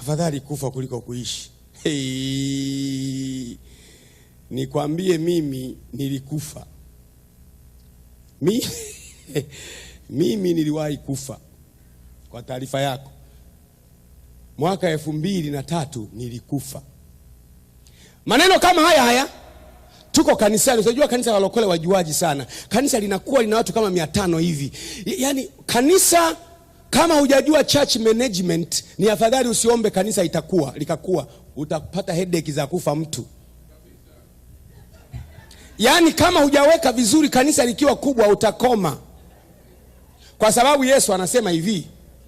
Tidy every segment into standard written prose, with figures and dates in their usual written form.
afadhali kufa kuliko kuishi. Nikwambie mimi nilikufa. Mimi niliwahi kufa. Kwa taarifa yako, mwaka 2003 nilikufa. Maneno kama haya tuko kanisani. Unajua kanisa la Lokole wajuaji sana. Kanisa linakuwa lina watu kama 500 hivi. Yaani kanisa, kama hujajua church management, ni afadhali usiombe kanisa likakuwa. Utapata headache za kufa mtu. Yaani kama hujaweka vizuri kanisa likiwa kubwa utakoma. Kwa sababu Yesu anasema hivi,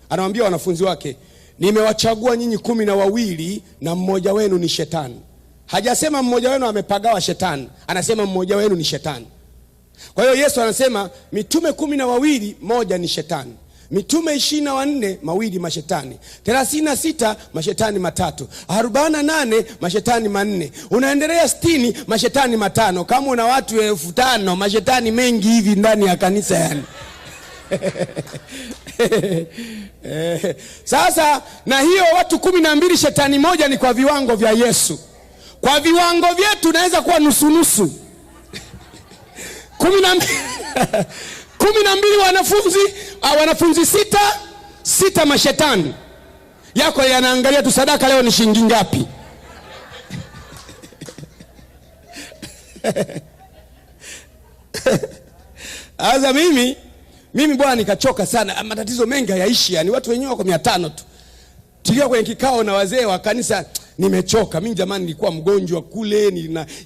anawaambia wanafunzi wake, nimewachagua nyinyi 12 na mmoja wenu ni shetani. Hajasema mmoja wenu amepagawa shetani, anasema mmoja wenu ni shetani. Kwa hiyo Yesu anasema mitume 12, moja ni shetani. Mitume 24, 2 mashetani. 36 mashetani 3. 48 mashetani 4. Unaendelea 60 mashetani 5. Kama una watu 5000 mashetani mengi hivi ndani ya kanisa yani. Sasa na hiyo watu 12 shetani moja ni kwa viwango vya Yesu. Kwa viwango vyetu naweza kuwa nusu. 12 wanafunzi 6 mashetani. Yako yanaangalia tu sadaka leo ni shilingi ngapi. Aza mimi bwana nikachoka sana. Matatizo mengi hayaishi yani, watu wenyewe wako 500 tu. Tulia kwenye kikao na wazee wa kanisa, nimechoka. Mimi jamani nilikuwa mgonjwa kule,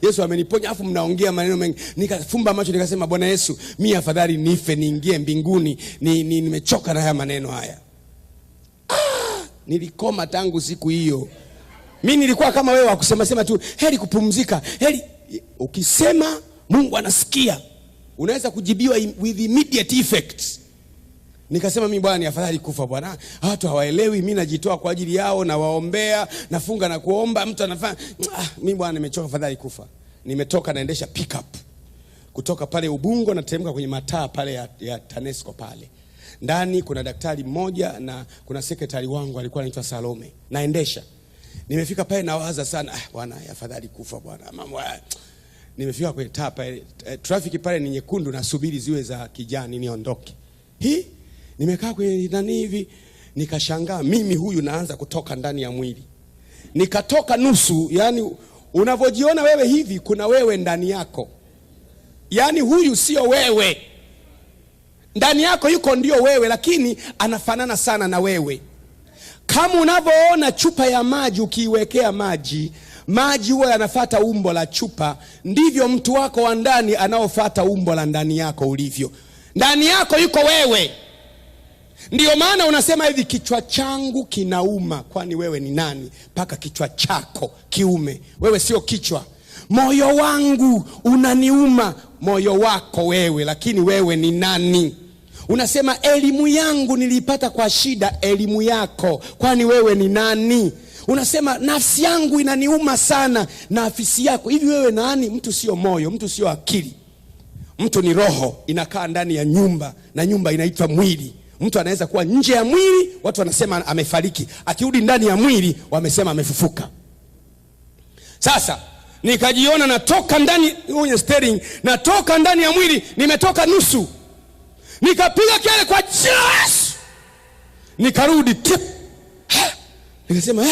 Yesu ameniponya, afu mnaongea maneno mengi. Nikafumba macho nikasema, Bwana Yesu, mimi afadhali nife niingie mbinguni. Nimechoka na haya maneno haya. Nilikoma tangu siku hiyo. Mimi nilikuwa kama wewe wakusema tu, heri kupumzika. Heri ukisema Mungu anasikia. Unaweza kujibiwa with immediate effects. Nikasema mimi bwana ni afadhali kufa bwana. Watu hawaelewi, mimi najitoa kwa ajili yao na waombea, nafunga na kuomba, mtu anafanya. Mimi bwana nimechoka, afadhali kufa. Nimetoka naendesha pickup. Kutoka pale Ubungo na teremka kwenye mataa pale ya TANESCO pale. Ndani kuna daktari mmoja na kuna sekretari wangu alikuwa anaitwa Salome. Naendesha. Nimefika pale nawaza sana, bwana afadhali kufa bwana. Mambo nimefika kwenye taa pale, trafiki pale ni nyekundu, nasubiri ziwe za kijani niondoke. Nimekaa kwenye ndani hivi, nikashangaa mimi huyu naanza kutoka ndani ya mwili. Nikatoka nusu, yani unavojiona wewe hivi kuna wewe ndani yako. Yani huyu sio wewe. Ndani yako yuko ndio wewe, lakini anafanana sana na wewe. Kama unavoona chupa ya maji ukiiwekea maji huwa yanafuata umbo la chupa, ndivyo mtu wako wa ndani anaofuata umbo la ndani yako ulivyo. Ndani yako yuko wewe. Ndio maana unasema hivi, kichwa changu kinauma. Kwani wewe ni nani paka kichwa chako kiume? Wewe sio kichwa. Moyo wangu unaniuma. Moyo wako wewe, lakini wewe ni nani? Unasema elimu yangu nilipata kwa shida. Elimu yako, kwani wewe ni nani? Unasema nafsi yangu inaniuma sana. Nafsi yako, hivi wewe nani? Mtu sio moyo, mtu sio akili. Mtu ni roho, inakaa ndani ya nyumba, na nyumba inaitwa mwili. Mtu anaweza kuwa nje ya mwili, watu wanasema amefariki. Akirudi ndani ya mwili, wamesema amefufuka. Sasa nikajiona natoka ndani kwenye steering, natoka ndani ya mwili, nimetoka nusu. Nikapiga kelele kwa Yesu. Nikarudi tip. Nikasema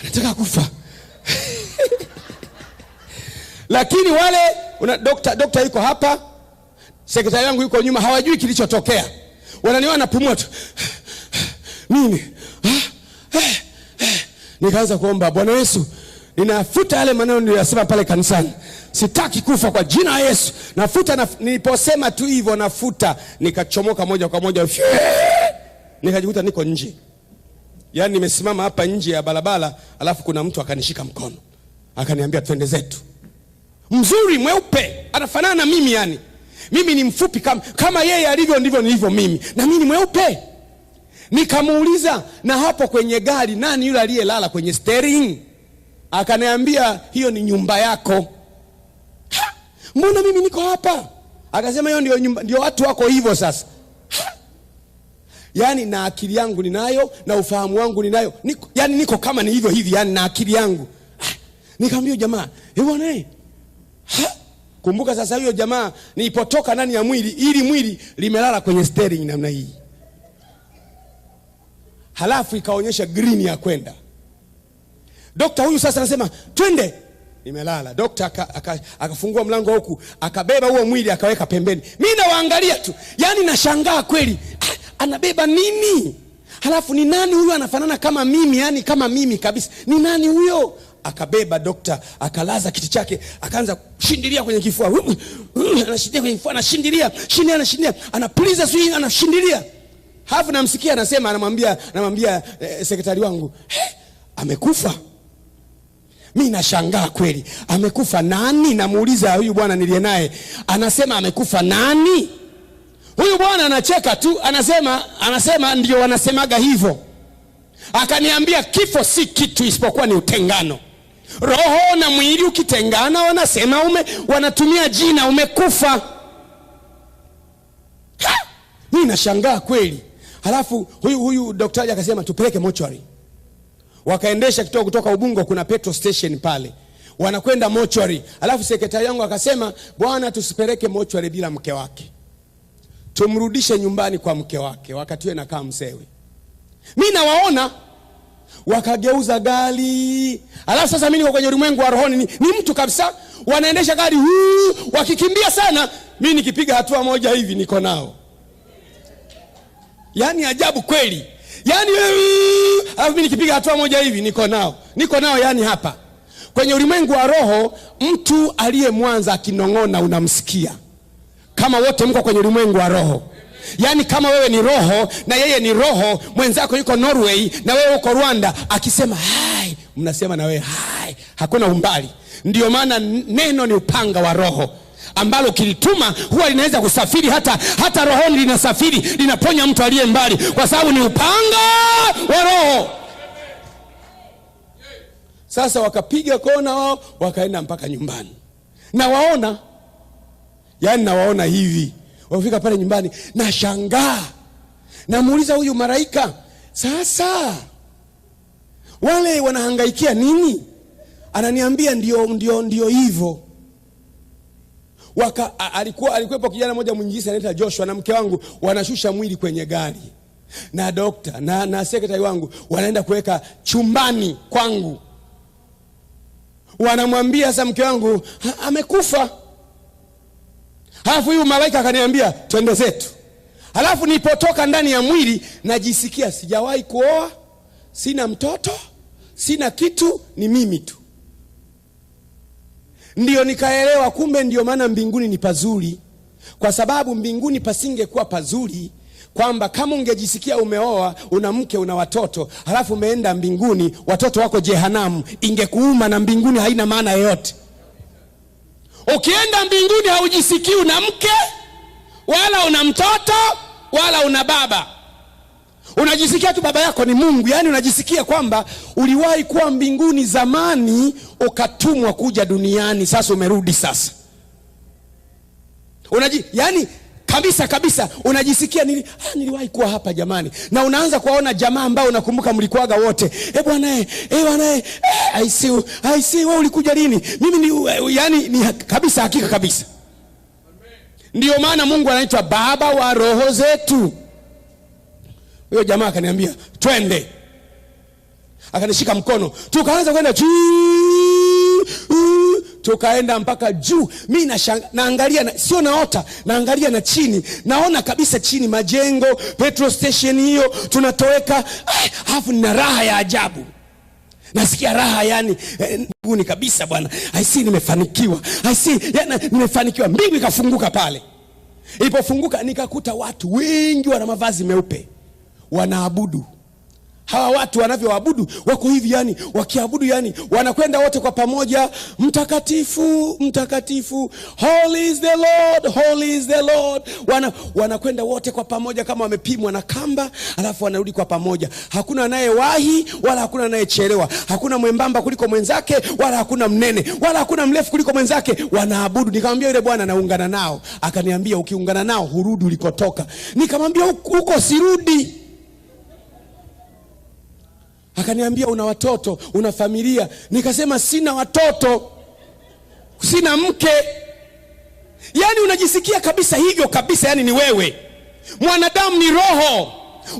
anataka kufa. Lakini wale dokta yuko hapa, sekretari yangu yuko nyuma, hawajui kilichotokea. Wananiona napumua tu. Mimi nikaanza kuomba, Bwana Yesu, ninafuta yale maneno niliyosema pale kanisani. Sitaki kufa kwa jina la Yesu. Nafuta niliposema tu hivyo nafuta, nikachomoka moja kwa moja. Nikajikuta niko nje. Yaani nimesimama hapa nje ya barabara, alafu kuna mtu akanishika mkono. Akaniambia twende zetu. Mzuri, mweupe, anafanana na mimi yani. Mimi ni mfupi kama yeye alivyo ndivyo nilivyo mimi. Na mimi ni mweupe. Nikamuuliza, na hapo kwenye gari nani yule aliyelala kwenye steering? Akaniambia hiyo ni nyumba yako. Mbona mimi niko hapa? Akasema hiyo ndio nyumba, ndio watu wako hivyo sasa. yani na akili yangu ninayo na ufahamu wangu ninayo, yani niko kama ni hivyo hivi, yani na akili yangu. Nikamwambia jamaa, bwana kumbuka sasa hiyo jamaa nilipotoka ndani ya mwili, ili mwili limelala kwenye steering namna hii, halafu ikaonyesha green ya kwenda. Dokta huyu sasa anasema twende, nimelala. Dokta akafungua mlango huku, akabeba huo mwili akaweka pembeni. Mimi nawaangalia tu, yani nashangaa kweli, anabeba nini? Halafu ni nani huyu anafanana kama mimi, yani kama mimi kabisa, ni nani huyo? Akabeba dokta, akalaza kiti chake, akaanza kushindilia kwenye kifua. Anashindilia kwenye kifua, anashindilia, anapuliza sui, anashindilia. Halafu namsikia anasema, anamwambia sekretari wangu, amekufa. Mimi nashangaa kweli, amekufa nani? Namuuliza huyu bwana niliye naye, anasema amekufa nani? Huyu bwana anacheka tu, anasema ndio wanasemaga hivyo. Akaniambia kifo si kitu isipokuwa ni utengano. Roho na mwili ukitengana, wanasema wanatumia jina umekufa. Mimi nashangaa kweli. Halafu huyu daktari akasema tupeleke mochwari. Wakaendesha kutoka Ubungo, kuna petrol station pale, wanakwenda mochwari. Halafu sekretari yangu akasema, bwana tusipeleke mochwari bila mke wake, tumrudishe nyumbani kwa mke wake wakati yeye anakaa Msewe. Mimi nawaona wakageuza gari. Halafu sasa mimi niko kwenye ulimwengu wa rohoni, ni mtu kabisa, wanaendesha gari wakikimbia sana, mimi nikipiga hatua moja hivi niko nao. Yani ajabu kweli. Yani alafu mimi nikipiga hatua moja hivi niko nao yani hapa. Kwenye ulimwengu wa roho, mtu aliye Mwanza akinong'ona unamsikia. Kama wote mko kwenye ulimwengu wa roho. Yani kama wewe ni roho na yeye ni roho, mwenzako yuko Norway na wewe uko Rwanda, akisema hai, mnasema na wewe hai. Hakuna umbali. Ndio maana neno ni upanga wa roho, ambalo kilituma huwa linaweza kusafiri hata rohoni, linasafiri, linaponya mtu aliye mbali, kwa sababu ni upanga wa roho. Sasa wakapiga kona wao, wakaenda mpaka nyumbani. Nawaona hivi. Wafika pale nyumbani, nashangaa. Namuuliza huyu malaika, sasa wale wanahangaikia nini? Ananiambia ndio hivyo. Alikuwepo kijana mmoja mwinjisi anaitwa Joshua na mke wangu, wanashusha mwili kwenye gari. Na dokta na sekretari wangu wanaenda kuweka chumbani kwangu. Wanamwambia sasa mke wangu amekufa. Halafu huyu malaika akaniambia twende zetu. Halafu nilipotoka ndani ya mwili, najisikia sijawahi kuoa, sina mtoto, sina kitu, ni mimi tu. Ndio nikaelewa kumbe ndio maana mbinguni ni pazuri. Kwa sababu mbinguni pasingekuwa pazuri, kwamba kama ungejisikia umeoa, una mke, una watoto, halafu umeenda mbinguni, watoto wako jehanamu, ingekuuma, na mbinguni haina maana yoyote. Ukienda mbinguni haujisikii una mke, wala una mtoto, wala una baba. Unajisikia tu baba yako ni Mungu. Yani unajisikia kwamba uliwahi kuwa mbinguni zamani, ukatumwa kuja duniani, sasa umerudi sasa. Yani kabisa unajisikia niliwahi kuwa hapa jamani. Na unaanza kuwaona jamaa ambao unakumbuka mlikuaga wote. Bwana I see wewe ulikuja lini? Mimi ni kabisa, hakika kabisa. Ndio maana Mungu anaitwa Baba wa roho zetu. Huyo jamaa akaniambia twende, akanishika mkono, tukaanza kwenda tukaenda mpaka juu. Mimi naangalia, sio naota, naangalia na chini, naona kabisa chini majengo, petrol station hiyo, tunatoweka. Alafu nina raha ya ajabu, nasikia raha yani mbinguni kabisa bwana. I see nimefanikiwa, nimefanikiwa. Mbingu ikafunguka pale. Ilipofunguka nikakuta watu wengi wana mavazi meupe, wanaabudu. Hawa watu wanavyoabudu wako hivi yani, wakiabudu yani wanakwenda wote kwa pamoja, mtakatifu mtakatifu, holy is the Lord, holy is the Lord. Wanakwenda wote kwa pamoja kama wamepimwa na kamba, alafu wanarudi kwa pamoja. Hakuna anayewahi wala hakuna anayechelewa. Hakuna mwembamba kuliko mwenzake, wala hakuna mnene, wala hakuna mrefu kuliko mwenzake. Wanaabudu. Nikamwambia yule bwana naungana nao. Akaniambia ukiungana nao hurudi ulikotoka. Nikamwambia huko sirudi. Akaniambia una watoto, una familia. Nikasema sina watoto, sina mke. Yani unajisikia kabisa hivyo kabisa, yani ni wewe. Mwanadamu ni roho.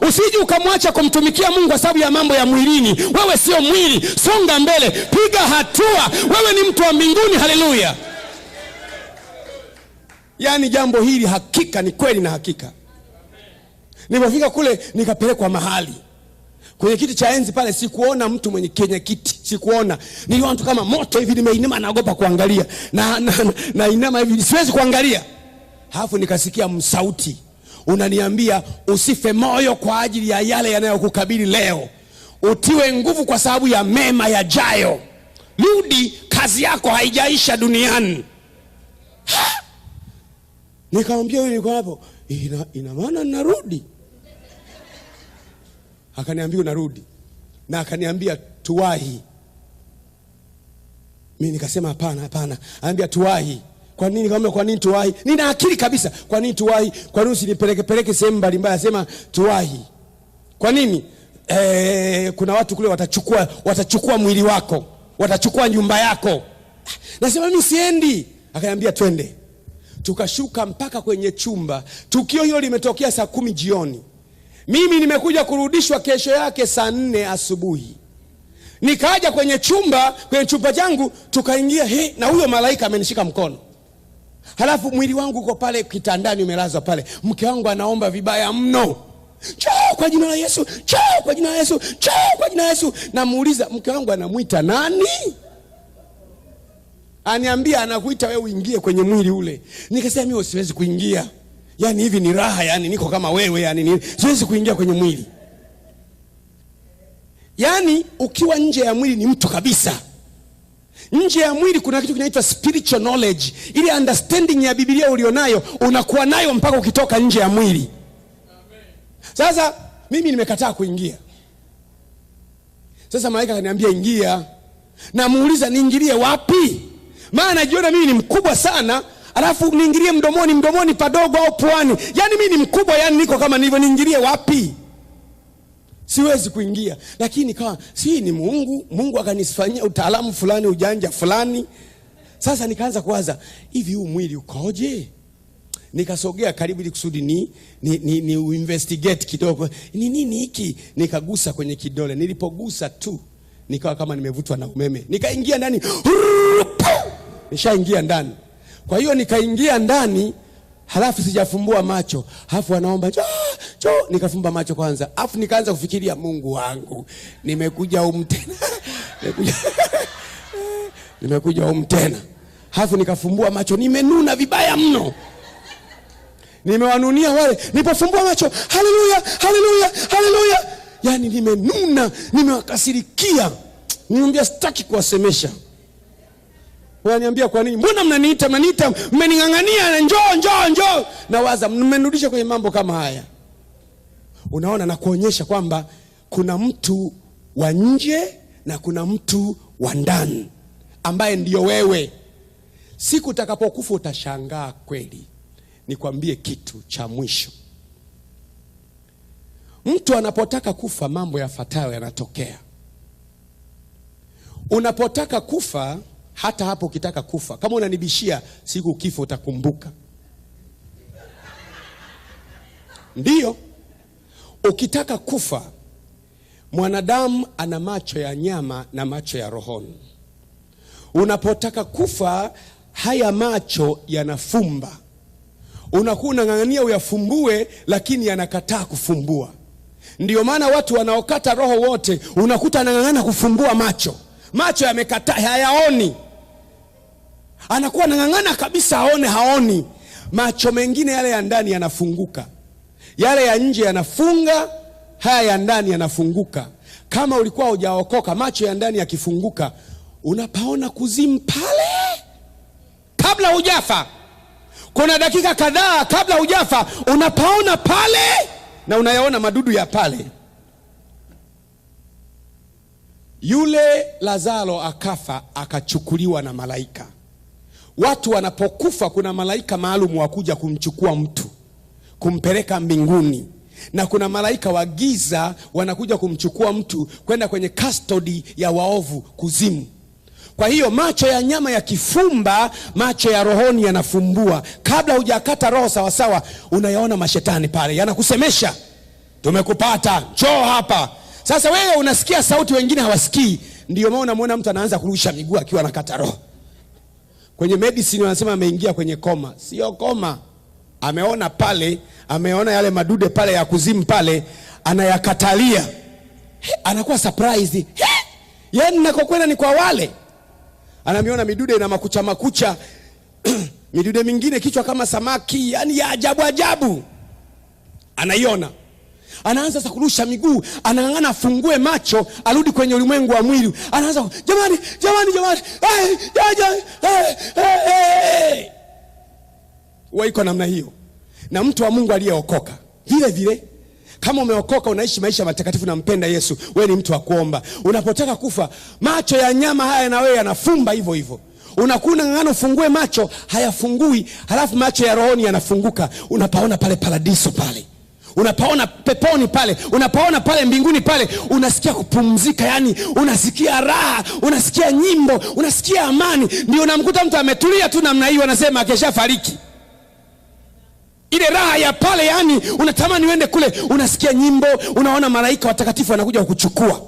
Usije ukamwacha kumtumikia Mungu kwa sababu ya mambo ya mwilini. Wewe sio mwili, songa mbele, piga hatua. Wewe ni mtu wa mbinguni, haleluya. Yani jambo hili hakika ni kweli na hakika. Nilipofika kule nikapelekwa mahali. Kwenye kiti cha enzi pale sikuona mtu mwenye kwenye kiti, sikuona. Niliona mtu kama moto hivi, nimeinama naogopa kuangalia. Na inama hivi siwezi kuangalia. Halafu nikasikia msauti unaniambia usife moyo kwa ajili ya yale yanayokukabili leo. Utiwe nguvu kwa sababu ya mema yajayo. Rudi, kazi yako haijaisha duniani. Nikamwambia yule niko hapo, ina maana narudi? Akaniambia unarudi. Na akaniambia tuwahi. Mimi nikasema hapana. Anambia tuwahi. Kwa nini? Nikamwambia kwa nini tuwahi? Nina akili kabisa. Kwa nini tuwahi? Kwa nini usinipeleke sehemu mbalimbali? Asema tuwahi. Kwa nini? Kuna watu kule watachukua mwili wako. Watachukua nyumba yako. Nasema mimi siendi. Akaniambia twende. Tukashuka mpaka kwenye chumba. Tukio hilo limetokea saa 10 jioni. Mimi nimekuja kurudishwa kesho yake saa 4 asubuhi. Nikaja kwenye chumba changu, tukaingia na huyo malaika amenishika mkono. Halafu mwili wangu uko pale kitandani umelazwa pale. Mke wangu anaomba vibaya mno. Njoo kwa jina la Yesu, njoo kwa jina la Yesu, njoo kwa jina la Yesu. Namuuliza mke wangu anamuita nani? Aniambia anakuita wewe uingie kwenye mwili ule. Nikasema mimi siwezi kuingia. Yani hivi ni raha, yani niko kama wewe, yani siwezi kuingia kwenye mwili. Yani ukiwa nje ya mwili ni mtu kabisa. Nje ya mwili kuna kitu kinaitwa spiritual knowledge. Ile understanding ya Biblia ulionayo unakuwa nayo mpaka ukitoka nje ya mwili. Sasa mimi nimekataa kuingia. Sasa malaika akaniambia ingia. Namuuliza niingilie wapi? Maana najiona mimi ni mkubwa sana, alafu niingilie mdomoni padogo au puani. Yani mimi ni mkubwa, yani niko kama nilivyo, niingilie wapi? Siwezi kuingia. Lakini kama si ni Mungu akanifanyia utaalamu fulani, ujanja fulani. Sasa nikaanza kuwaza, hivi huu mwili ukoje? Nikasogea karibu ili kusudi ni investigate kidogo. Ni nini hiki? Nikagusa kwenye kidole. Nilipogusa tu nikawa kama nimevutwa na umeme. Nikaingia ndani. Nishaingia ndani. Kwa hiyo nikaingia ndani, halafu sijafumbua macho. Halafu anaomba njoo, nikafumba macho kwanza. Halafu nikaanza kufikiria, Mungu wangu, nimekuja tena. Nimekuja tena. Halafu nikafumbua macho, nimenuna vibaya mno. Nimewanunia wale. Nipofumbua macho, haleluya, haleluya, haleluya. Yani nimenuna, nimewakasirikia. Niambia sitaki kuwasemesha. Wananiambia kwa nini? Mbona mnaniita, mmeningangania, njoo. Nawaza mmenirudisha kwenye mambo kama haya. Unaona, na kuonyesha kwamba kuna mtu wa nje na kuna mtu wa ndani ambaye ndio wewe. Siku utakapokufa utashangaa kweli. Nikwambie kitu cha mwisho. Mtu anapotaka kufa mambo yafuatayo yanatokea. Unapotaka kufa, hata hapo ukitaka kufa, kama unanibishia siku kifo utakumbuka. Ndiyo. Ukitaka kufa, mwanadamu ana macho ya nyama na macho ya rohoni. Unapotaka kufa, haya macho yanafumba. Unakuwa unang'ang'ania uyafumbue, lakini yanakataa kufumbua. Ndiyo maana watu wanaokata roho wote unakuta anang'ang'ana kufumbua macho. Macho yamekataa, hayaoni. Anakuwa anang'ang'ana kabisa aone, haoni. Macho mengine yale ya ndani yanafunguka. Yale ya nje yanafunga, haya ya ndani yanafunguka. Kama ulikuwa hujaokoka, macho ya ndani yakifunguka, unapaona kuzimu pale kabla hujafa. Kuna dakika kadhaa kabla hujafa unapaona pale na unayaona madudu ya pale. Yule Lazaro akafa, akachukuliwa na malaika. Watu wanapokufa kuna malaika maalum wa kuja kumchukua mtu, kumpeleka mbinguni. na kuna malaika wa giza wanakuja kumchukua mtu kwenda kwenye custody ya waovu, kuzimu. Kwa hiyo macho ya nyama yakifumba, macho ya rohoni yanafumbua. Kabla hujakata roho sawa sawa, unayaona mashetani pale yanakusemesha, tumekupata, njoo hapa. Sasa wewe unasikia sauti, wengine hawasikii. Ndio maana unamuona mtu anaanza kurusha miguu akiwa anakata roho. Kwenye medicine wanasema ameingia kwenye koma. Sio koma. Ameona pale, ameona yale madude pale ya kuzimu pale, anayakatalia. Anakuwa surprised. Yaani nakokwenda ni kwa wale. Anamiona midude ina makucha makucha. Midude mingine kichwa kama samaki, yani ya ajabu ajabu. Anaiona. Anaanza sasa kurusha miguu, anang'ang'ana afungue macho, arudi kwenye ulimwengu wa mwili. Anaanza, jamani. Waiko namna hiyo. Na mtu wa Mungu aliyeokoka, vile vile kama umeokoka, unaishi maisha matakatifu na mpenda Yesu, wewe ni mtu wa kuomba. Unapotaka kufa, macho ya nyama haya na wewe yanafumba hivyo hivyo. Unakuna ng'ang'ana ufungue macho, hayafungui, halafu macho ya rohoni yanafunguka. Unapaona pale paradiso pale. Unapaona peponi pale, unapaona pale mbinguni pale, unasikia kupumzika, yani unasikia raha, unasikia nyimbo, unasikia amani. Ndio unamkuta mtu ametulia tu namna hiyo, anasema akeshafariki. Ile raha ya pale, yani unatamani uende kule, unasikia nyimbo, unaona malaika watakatifu wanakuja kukuchukua.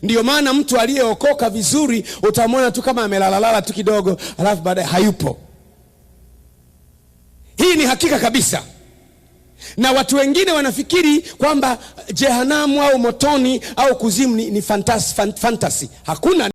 Ndio maana mtu aliyeokoka vizuri utamwona tu kama amelalala tu kidogo, alafu baadaye hayupo. Hii ni hakika kabisa. Na watu wengine wanafikiri kwamba jehanamu au motoni au kuzimu ni fantasy. Hakuna.